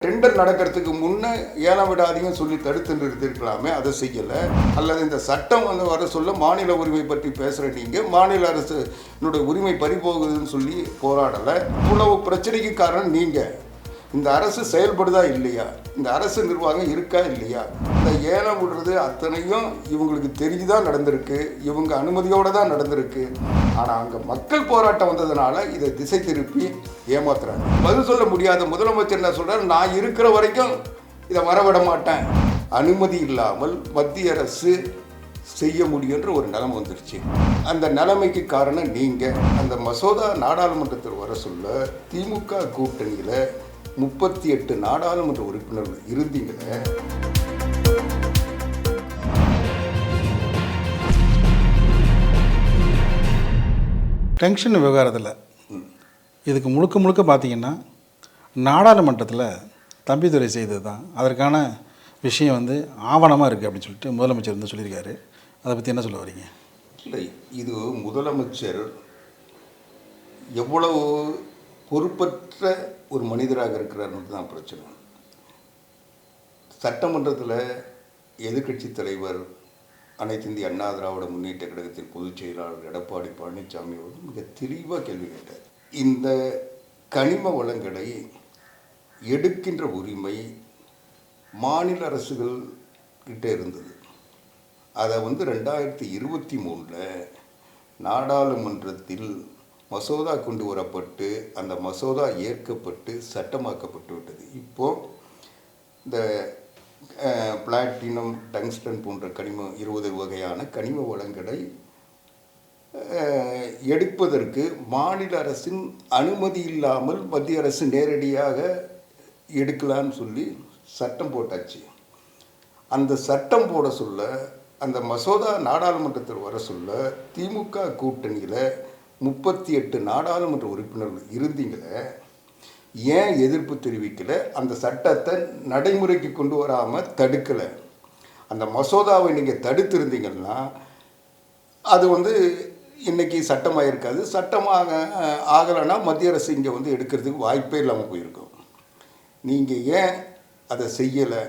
Tender நடக்கிறதுக்கு முன்னே ஏலம் விடாதீங்கன்னு சொல்லி தடுத்து நிறுத்திருக்கலாமே, அதை செய்யலை. அல்லது இந்த சட்டம் வர சொல்ல மாநில உரிமை பற்றி பேசுகிற நீங்கள் மாநில அரசுனுடைய உரிமை பறிபோகுதுன்னு சொல்லி போராடலை. இவ்வளவு பிரச்சனைக்கு காரணம் நீங்கள். இந்த அரசு செயல்படுதா இல்லையா, இந்த அரசு நிர்வாகம் இருக்கா இல்லையா, இந்த ஏலம் விடுறது அத்தனையும் இவங்களுக்கு தெரிஞ்சுதான் நடந்திருக்கு, இவங்க அனுமதியோடு தான் நடந்திருக்கு. ஆனால் அங்கே மக்கள் போராட்டம் வந்ததுனால இதை திசை திருப்பி ஏமாத்துறாங்க. பதில் சொல்ல முடியாத முதலமைச்சர் என்ன சொல்கிறார், நான் இருக்கிற வரைக்கும் இதை வரவிட மாட்டேன். அனுமதி இல்லாமல் மத்திய அரசு செய்ய முடியுன்ற ஒரு நிலைமை வந்துருச்சு. அந்த நிலைமைக்கு காரணம் நீங்கள். அந்த மசோதா நாடாளுமன்றத்தில் வர சொல்ல திமுக கூட்டணியில் 38 நாடாளுமன்ற உறுப்பினர்கள் இருந்தீங்களே. டென்ஷன் விவகாரத்தில் இதுக்கு முழுக்க பார்த்தீங்கன்னா நாடாளுமன்றத்தில் தம்பிதுரை செய்தது தான் அதற்கான விஷயம் ஆவணமாக இருக்குது அப்படின்னு சொல்லிட்டு முதலமைச்சர் சொல்லியிருக்காரு. அதை பற்றி என்ன சொல்ல வரீங்க? இல்லை, இது முதலமைச்சர் எவ்வளவு பொறுப்பற்ற ஒரு மனிதராக இருக்கிறார்னு தான் பிரச்சனை. சட்டமன்றத்தில் எதிர்க்கட்சி தலைவர், அனைத்து இந்திய அண்ணா திராவிட முன்னேற்ற கழகத்தின் பொதுச் செயலாளர் எடப்பாடி பழனிசாமி அவர்கள் மிக தெளிவாக கேள்வி கேட்டார். இந்த கனிம வளங்களை எடுக்கின்ற உரிமை மாநில அரசுகள் கிட்ட இருந்தது. அதை 2023 நாடாளுமன்றத்தில் மசோதா கொண்டு வரப்பட்டு அந்த மசோதா ஏற்கப்பட்டு சட்டமாக்கப்பட்டு விட்டது. இப்போது இந்த பிளாட்டினம், டங்ஸ்டன் போன்ற 20 வகையான கனிம வளங்களை எடுப்பதற்கு மாநில அரசின் அனுமதி இல்லாமல் மத்திய அரசு நேரடியாக எடுக்கலான்னு சொல்லி சட்டம் போட்டாச்சு. அந்த சட்டம் போட சொல்ல, அந்த மசோதா நாடாளுமன்றத்தில் வர சொல்ல திமுக கூட்டணியில் 38 நாடாளுமன்ற உறுப்பினர்கள் இருந்தீங்களே, ஏன் எதிர்ப்பு தெரிவிக்கலை? அந்த சட்டத்தை நடைமுறைக்கு கொண்டு வராமல் தடுக்கலை. அந்த மசோதாவை நீங்கள் தடுத்திருந்தீங்கன்னா அது இன்றைக்கி சட்டமாக இருக்காது. சட்டமாக ஆகலைன்னா மத்திய அரசு இங்கே எடுக்கிறதுக்கு வாய்ப்பே இல்லாமல் போயிருக்கும். நீங்கள் ஏன் அதை செய்யலை?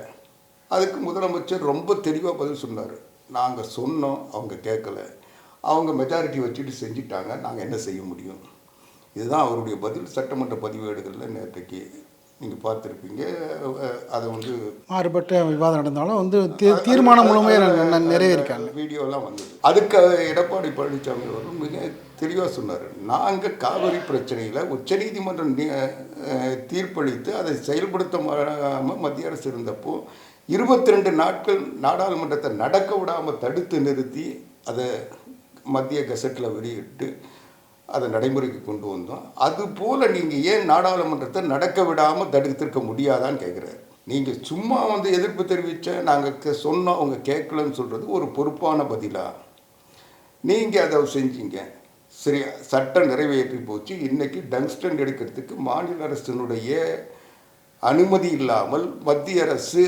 அதுக்கு முதலமைச்சர் ரொம்ப தெளிவாக பதில் சொன்னார். நாங்கள் சொன்னோம், அவங்க கேட்கலை, அவங்க மெஜாரிட்டி வச்சுட்டு செஞ்சிட்டாங்க, நாங்கள் என்ன செய்ய முடியும்? இதுதான் அவருடைய பதில். சட்டமன்ற பதிவேடுகளில் நேற்றைக்கு நீங்கள் பார்த்துருப்பீங்க. அதை மாறுபட்ட விவாதம் நடந்தாலும் தீர்மானம் முழுமையாக நிறைவேறிக்காங்க, வீடியோலாம் வந்தது. அதுக்கு எடப்பாடி பழனிசாமி அவர்கள் மிக தெளிவாக சொன்னார். நாங்கள் காவிரி பிரச்சனையில் உச்சநீதிமன்றம் தீர்ப்பளித்து அதை செயல்படுத்தாமல் மத்திய அரசு இருந்தப்போ 22 நாட்கள் நாடாளுமன்றத்தை நடக்க விடாமல் தடுத்து நிறுத்தி அதை மத்திய கெசட்டில் வெளியிட்டு அதை நடைமுறைக்கு கொண்டு வந்தோம். அதுபோல் நீங்கள் ஏன் நாடாளுமன்றத்தை நடக்க விடாமல் தடுத்திருக்க முடியாதான்னு கேட்குறாரு. நீங்கள் சும்மா எதிர்ப்பு தெரிவித்த நாங்கள் சொன்னோம், அவங்க கேட்கலன்னு சொல்கிறது ஒரு பொறுப்பான பதிலாக? நீங்கள் அதை செஞ்சீங்க, சரி, சட்டம் நிறைவேற்றி போச்சு. இன்றைக்கி டங்ஸ்டன் எடுக்கிறதுக்கு மாநில அரசினுடைய அனுமதி இல்லாமல் மத்திய அரசு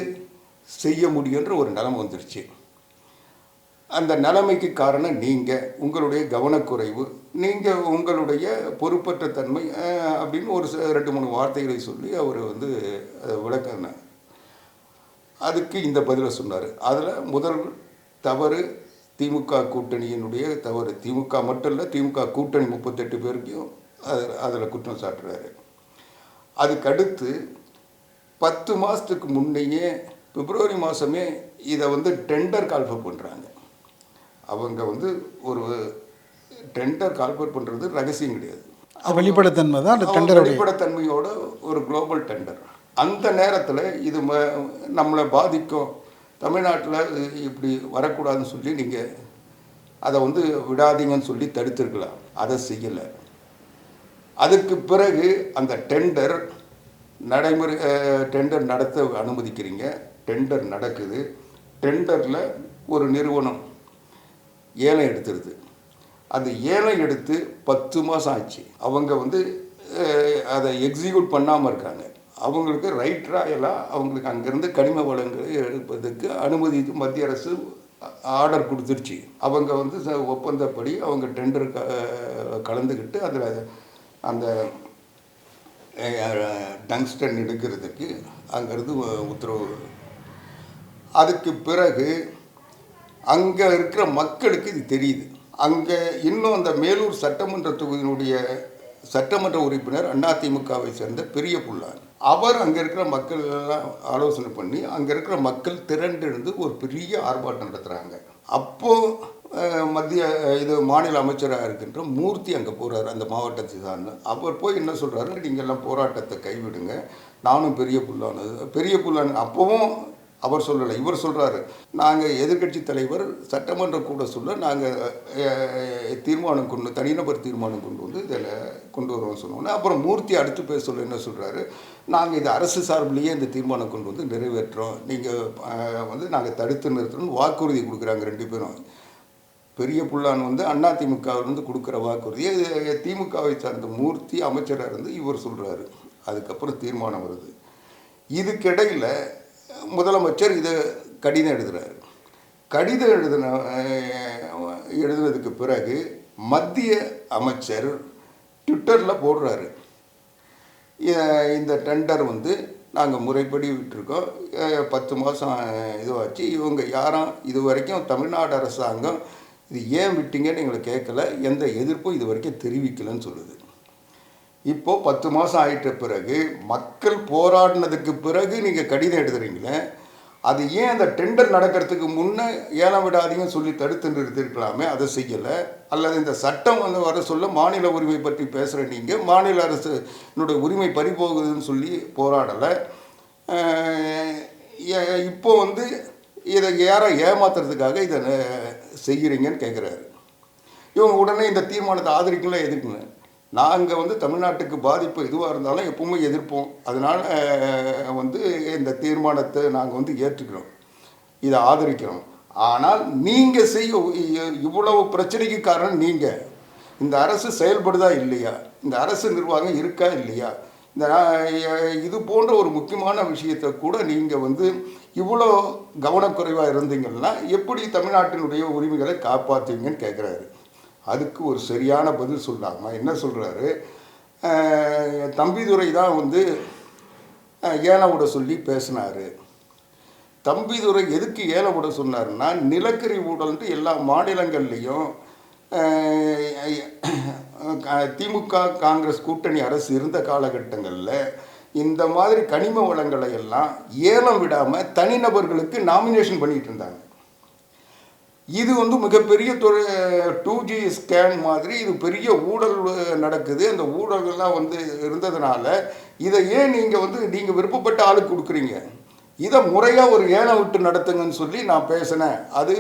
செய்ய முடியுன்ற ஒரு நிலைமை வந்துருச்சு. அந்த நிலைமைக்கு காரணம் நீங்கள், உங்களுடைய கவனக்குறைவு, நீங்கள் உங்களுடைய பொறுப்பற்ற தன்மை அப்படின்னு ஒரு 2-3 வார்த்தைகளை சொல்லி அவர் விளக்கினார். அதுக்கு இந்த பதிலை சொன்னார். அதில் முதல் தவறு திமுக கூட்டணியினுடைய தவறு. திமுக மட்டும் இல்லை, திமுக கூட்டணி 38 பேருக்கும் அதில் குற்றம் சாட்டுறாரு. அதுக்கடுத்து 10 மாதத்துக்கு முன்னையே பிப்ரவரி மாதமே இதை டெண்டர் கால்ஃபர் பண்ணுறாங்க. அவங்க ஒரு டெண்டர் கால்ஃபர் பண்ணுறது ரகசியம் கிடையாது, வெளிப்படைத்தன்மை தான். வெளிப்படைத்தன்மையோட ஒரு குளோபல் டெண்டர். அந்த நேரத்தில் இது நம்மளை பாதிக்கும், தமிழ்நாட்டில் இப்படி வரக்கூடாதுன்னு சொல்லி நீங்கள் அதை விடாதீங்கன்னு சொல்லி தடுத்துருக்கலாம். அதை செய்யலை. அதுக்கு பிறகு அந்த டெண்டர் நடைமுறை டெண்டர் நடத்த அனுமதிக்கிறீங்க. டெண்டர் நடக்குது. டெண்டரில் ஒரு நிறுவனம் ஏலம் எடுத்துருது. அந்த ஏலம் எடுத்து 10 மாதம் ஆச்சு. அவங்க அதை எக்ஸிக்யூட் பண்ணாமல் இருக்காங்க. அவங்களுக்கு ரைட் ராயலாக அவங்களுக்கு அங்கேருந்து கனிம வளங்களை எடுப்பதுக்கு அனுமதி மத்திய அரசு ஆர்டர் கொடுத்துருச்சு. அவங்க ஒப்பந்தப்படி அவங்க டெண்டர் கலந்துக்கிட்டு அதில் அந்த டங்ஸ்டன் எடுக்கிறதுக்கு அங்கேருந்து உத்தரவு. அதுக்கு பிறகு அங்கே இருக்கிற மக்களுக்கு இது தெரியுது. அங்கே இன்னும் அந்த மேலூர் சட்டமன்ற தொகுதியினுடைய சட்டமன்ற உறுப்பினர் அதிமுகவை சேர்ந்த பெரிய புள்ளான், அவர் அங்கே இருக்கிற மக்கள் எல்லாம் ஆலோசனை பண்ணி அங்கே இருக்கிற மக்கள் திரண்டெழுந்து ஒரு பெரிய ஆர்ப்பாட்டம் நடத்துகிறாங்க. அப்போது மத்திய மாநில அமைச்சராக இருக்கின்ற மூர்த்தி அங்கே போகிறார், அந்த மாவட்டத்தை சார்ந்து. அவர் போய் என்ன சொல்கிறாரு, நீங்கள்லாம் போராட்டத்தை கைவிடுங்க, நானும் பெரிய புல்லான் அப்போவும் அவர் சொல்லலை, இவர் சொல்கிறாரு, நாங்கள் எதிர்க்கட்சி தலைவர் சட்டமன்ற கூட சொல்ல நாங்கள் தனிநபர் தீர்மானம் கொண்டு வந்து இதில் கொண்டு வருவோம்னு சொன்னோன்னே, அப்புறம் மூர்த்தி அடுத்து பேச சொல்ல என்ன சொல்கிறாரு, நாங்கள் இது அரசு சார்பிலேயே இந்த தீர்மானம் கொண்டு வந்து நிறைவேற்றோம், நீங்கள் நாங்கள் தடுத்து நிறுத்தணும்னு வாக்குறுதி கொடுக்குறாங்க ரெண்டு பேரும். பெரிய புள்ளான் அதிமுகவிலிருந்து கொடுக்குற வாக்குறுதியை திமுகவை சார்ந்த மூர்த்தி அமைச்சராக இருந்து இவர் சொல்கிறாரு. அதுக்கப்புறம் தீர்மானம் வருது. இதுக்கிடையில் முதலமைச்சர் இதை கடிதம் எழுதுகிறார். கடிதம் எழுதுனதுக்கு பிறகு மத்திய அமைச்சர் ட்விட்டரில் போடுறாரு, இந்த டெண்டர் நாங்கள் முறைப்படி விட்டுருக்கோம், 10 மாதம் இதுவாச்சு, இவங்க யாரும் இது வரைக்கும் தமிழ்நாடு அரசாங்கம் இது ஏன் விட்டீங்கன்னு எங்களை கேட்கல, எந்த எதிர்ப்பும் இது வரைக்கும் தெரிவிக்கலைன்னு சொல்லுது. இப்போது 10 மாதம் ஆகிட்ட பிறகு மக்கள் போராடினதுக்கு பிறகு நீங்கள் கடிதம் எழுதுறீங்களே, அது ஏன் அந்த டெண்டர் நடக்கிறதுக்கு முன்னே ஏலம் விடாதீங்கன்னு சொல்லி தடுத்து நிறுத்திருக்கலாமே, அதை செய்யலை. அல்லது இந்த சட்டம் வர சொல்ல மாநில உரிமை பற்றி பேசுகிற நீங்கள் மாநில அரசுனுடைய உரிமை பறிபோகுதுன்னு சொல்லி போராடலை. இப்போ இதை யாரை ஏமாத்துறதுக்காக இதை செய்கிறீங்கன்னு கேட்குறாரு. இவங்க உடனே இந்த தீர்மானத்தை ஆதரிக்கலாம், எதிர்க்கணும். நாங்கள் தமிழ்நாட்டுக்கு பாதிப்பு எதுவாக இருந்தாலும் எப்பவுமே எதிர்ப்போம், அதனால் இந்த தீர்மானத்தை நாங்கள் ஏற்றுக்கிறோம், இதை ஆதரிக்கிறோம். ஆனால் நீங்கள் இவ்வளவு பிரச்சனைக்கு காரணம் நீங்கள், இந்த அரசு செயல்படுதா இல்லையா, இந்த அரசு நிர்வாகம் இருக்கா இல்லையா, இந்த இது போன்ற ஒரு முக்கியமான விஷயத்தை கூட நீங்கள் இவ்வளோ கவனக்குறைவாக இருந்தீங்கன்னா எப்படி தமிழ்நாட்டினுடைய உரிமைகளை காப்பாற்றுவீங்கன்னு கேட்குறாரு. அதுக்கு ஒரு சரியான பதில் சொல்லாமல் என்ன சொல்கிறாரு, தம்பிதுரை தான் ஏலம் விட சொல்லி பேசினார். தம்பிதுரை எதுக்கு ஏலம் விட சொன்னார்னா, நிலக்கரி ஊழல்ன்ட்டு எல்லா மாநிலங்கள்லேயும் திமுக காங்கிரஸ் கூட்டணி அரசு இருந்த காலகட்டங்களில் இந்த மாதிரி கனிம வளங்களை எல்லாம் ஏலம் விடாமல் தனிநபர்களுக்கு நாமினேஷன் பண்ணிகிட்டு இருந்தாங்க. இது மிகப்பெரிய 2G ஸ்கேன் மாதிரி இது பெரிய ஊழல் நடக்குது. அந்த ஊழல்கள்லாம் இருந்ததுனால இதை ஏன் நீங்கள் விருப்பப்பட்ட ஆளுக்கு கொடுக்குறீங்க, இதை முறையாக ஒரு ஏலம் விட்டு நடத்துங்கன்னு சொல்லி நான் பேசினேன். அது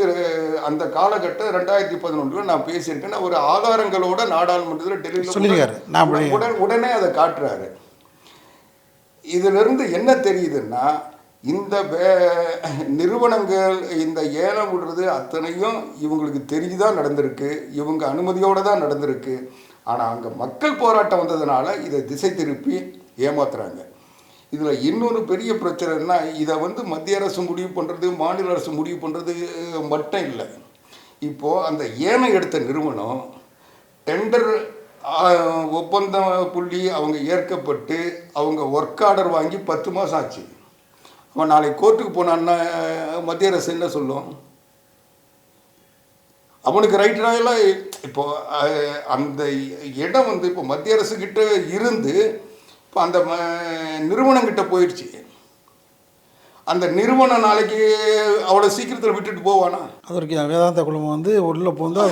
அந்த காலகட்டம் 2011 நான் பேசியிருக்கேன். ஒரு ஆதாரங்களோட நாடாளுமன்றத்தில் டெல்லியில் உடனே அதை காட்டுறாரு. இதிலிருந்து என்ன தெரியுதுன்னா, இந்த நிறுவனங்கள் இந்த ஏலம் விடுறது அத்தனையும் இவங்களுக்கு தெரிஞ்சுதான் நடந்திருக்கு, இவங்க அனுமதியோடு தான் நடந்திருக்கு. ஆனால் அங்கே மக்கள் போராட்டம் வந்ததுனால இதை திசை திருப்பி ஏமாத்துறாங்க. இதில் இன்னொரு பெரிய பிரச்சனைன்னா, இதை மத்திய அரசு முடிவு பண்ணுறது மாநில அரசு முடிவு பண்ணுறது மட்டும் இல்லை. இப்போது அந்த ஏலம் எடுத்த நிறுவனம் டெண்டர் ஒப்பந்தம் புள்ளி அவங்க ஏற்கப்பட்டு அவங்க ஒர்க் ஆர்டர் வாங்கி 10 மாதம் ஆச்சு. அவன் நாளைக்கு கோர்ட்டுக்கு போனான்னா மத்திய அரசு என்ன சொல்லும், அவனுக்கு ரைட்டராகலாம். இப்போ அந்த இடம் இப்போ மத்திய அரசுக்கிட்ட இருந்து இப்போ அந்த நிறுவனங்கிட்ட போயிடுச்சு. அந்த நிறுவனம் நாளைக்கு அவ்வளோ சீக்கிரத்தில் விட்டுட்டு போவானா? அதற்கு வேதாந்த குழுமம் உள்ளே போந்து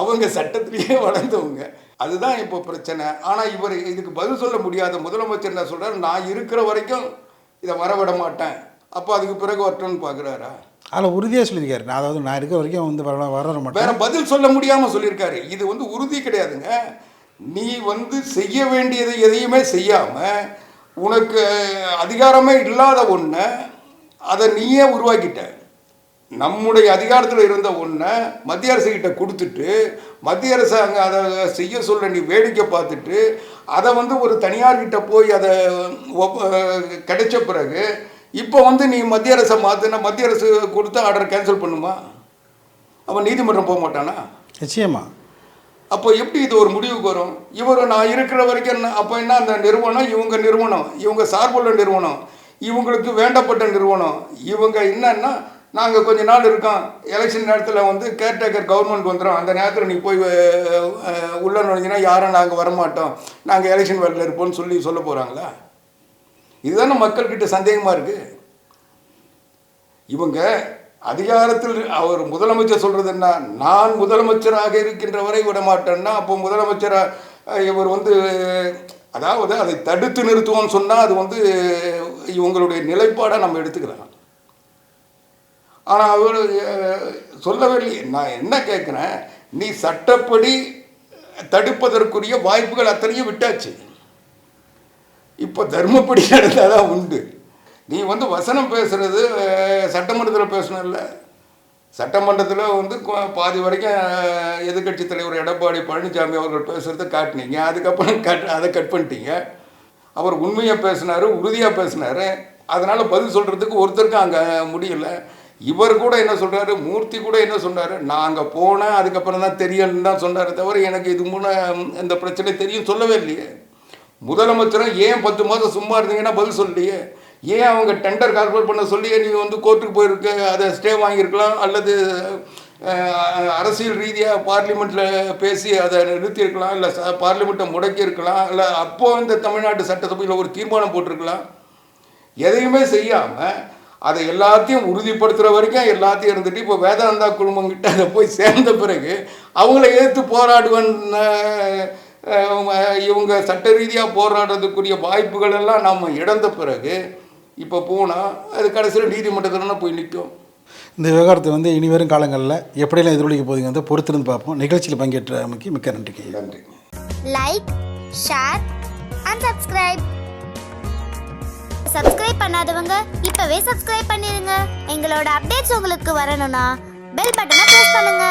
அவங்க சட்டத்திலேயே வளர்ந்தவங்க. அதுதான் இப்போ பிரச்சனை. ஆனால் இவர் இதுக்கு பதில் சொல்ல முடியாத முதலமைச்சர் என்ன சொல்கிறார், நான் இருக்கிற வரைக்கும் இதை வரவிட மாட்டேன், அப்போ அதுக்கு பிறகு வரட்டும்னு பார்க்குறாரா? அதில் உறுதியாக சொல்லியிருக்காரு, நான் இருக்கிற வரைக்கும் வர மாட்டேன். வேற பதில் சொல்ல முடியாமல் சொல்லியிருக்காரு. இது உறுதி கிடையாதுங்க. நீ செய்ய வேண்டியதை எதையுமே செய்யாமல் உனக்கு அதிகாரமே இல்லாத ஒன்றை அதை நீயே உருவாக்கிட்ட. நம்முடைய அதிகாரத்தில் இருந்த ஒன்றை மத்திய அரசுக்கிட்ட கொடுத்துட்டு மத்திய அரசு அங்கே அதை செய்ய சொல்ல நீ வேடிக்கை பார்த்துட்டு அதை ஒரு தனியார்கிட்ட போய் அதை கிடைச்ச பிறகு இப்போ நீ மத்திய அரசை மாற்றினா மத்திய அரசு கொடுத்து ஆர்டர் கேன்சல் பண்ணுமா? அவன் நீதிமன்றம் போக மாட்டானா? நிச்சயமா. அப்போ எப்படி இது ஒரு முடிவுக்கு வரும்? இவர் நான் இருக்கிற வரைக்கும் என்ன அப்போ என்ன, அந்த நிறுவனம் இவங்க சார்புள்ள நிறுவனம், இவங்களுக்கு வேண்டப்பட்ட நிறுவனம். இவங்க என்னன்னா, நாங்கள் கொஞ்ச நாள் இருக்கோம், எலெக்ஷன் நேரத்தில் வந்து கேர்டேக்கர் கவர்மெண்ட் வந்துடும், அந்த நேரத்தில் நீ போய் உள்ள நுழைஞ்சினா யாரும் நாங்கள் வரமாட்டோம், நாங்கள் எலெக்ஷன் வேலையில் இருப்போம்னு சொல்ல போகிறாங்களா? இதுதானே மக்கள்கிட்ட சந்தேகமாக இருக்குது. இவங்க அதிகாரத்தில் அவர் முதலமைச்சர் சொல்கிறது என்ன, நான் முதலமைச்சராக இருக்கின்ற வரை விட மாட்டேன்னா, அப்போ முதலமைச்சராக இவர் வந்து அதாவது அதை தடுத்து நிறுத்துவோம்னு சொன்னால் அது வந்து இவங்களுடைய நிலைப்பாடாக நம்ம எடுத்துக்கலாம். ஆனால் அவர் சொல்லவே இல்லை. நான் என்ன கேட்குறேன், நீ சட்டப்படி தடுப்பதற்குரிய வாய்ப்புகள் அத்தனையும் விட்டாச்சு, இப்போ தர்மப்படி நடந்தால் தான் உண்டு. நீ வந்து வசனம் பேசுகிறது சட்டமன்றத்தில் பேசணும்ல, சட்டமன்றத்தில் வந்து பாதி வரைக்கும் எதிர்கட்சி தலைவர் எடப்பாடி பழனிசாமி அவர்கள் பேசுகிறத காட்டினீங்க, அதுக்கப்புறம் அதை கட் பண்ணிட்டீங்க. அவர் உண்மையாக பேசினார், உறுதியாக பேசினார், அதனால் பதில் சொல்கிறதுக்கு ஒருத்தருக்கும் அங்கே முடியல. இவர் கூட என்ன சொல்கிறாரு, மூர்த்தி கூட என்ன சொன்னார், நான் அங்கே போனேன் அதுக்கப்புறம் தான் தெரியும்னு தான் சொன்னார் தவிர எனக்கு இது முன்னே இந்த பிரச்சனை தெரியும் சொல்லவே இல்லையே. முதலமைச்சரும் ஏன் 10 மாதம் சும்மா இருந்தீங்கன்னா பதில் சொல்லலையே. ஏன் அவங்க டெண்டர் கால்குலேட் பண்ண சொல்லி நீங்கள் வந்து கோர்ட்டுக்கு போயிருக்கு, அதை ஸ்டே வாங்கியிருக்கலாம், அல்லது அரசியல் ரீதியாக பார்லிமெண்ட்டில் பேசி அதை நிறுத்தியிருக்கலாம், இல்லை பார்லிமெண்ட்டை முடக்கியிருக்கலாம், இல்லை அப்போது இந்த தமிழ்நாட்டு சட்டசபையில் ஒரு தீர்மானம் போட்டிருக்கலாம். எதையுமே செய்யாமல் அதை எல்லாத்தையும் உறுதிப்படுத்துகிற வரைக்கும் எல்லாத்தையும் இருந்துட்டு இப்போ வேதாந்தா குழுமங்கிட்ட அதை போய் சேர்ந்த பிறகு அவங்கள எதிர்த்து போராடுவன் இவங்க சட்ட ரீதியாக போராடுறதுக்குரிய வாய்ப்புகள் எல்லாம் நம்ம இழந்த பிறகு இப்போ போனால் அது கடைசியில் நீதிமன்றத்தில் போய் நிற்கும். இந்த விவகாரத்தை வந்து இனி வரும் காலங்களில் எப்படியெல்லாம் எதிரொலிக்க போகுதுங்க வந்து பொறுத்திருந்து பார்ப்போம். நிகழ்ச்சியில் பங்கேற்ற மிக்க நன்றிங்க. நன்றி. லைக், ஷேர் அண்ட் சப்ஸ்கிரைப் பண்ணாதவங்க இப்பவே சப்ஸ்கிரைப் பண்ணிருங்க. எங்களோட அப்டேட்ஸ் உங்களுக்கு வரணும்னா பெல் பட்டனை பிரஸ் பண்ணுங்க.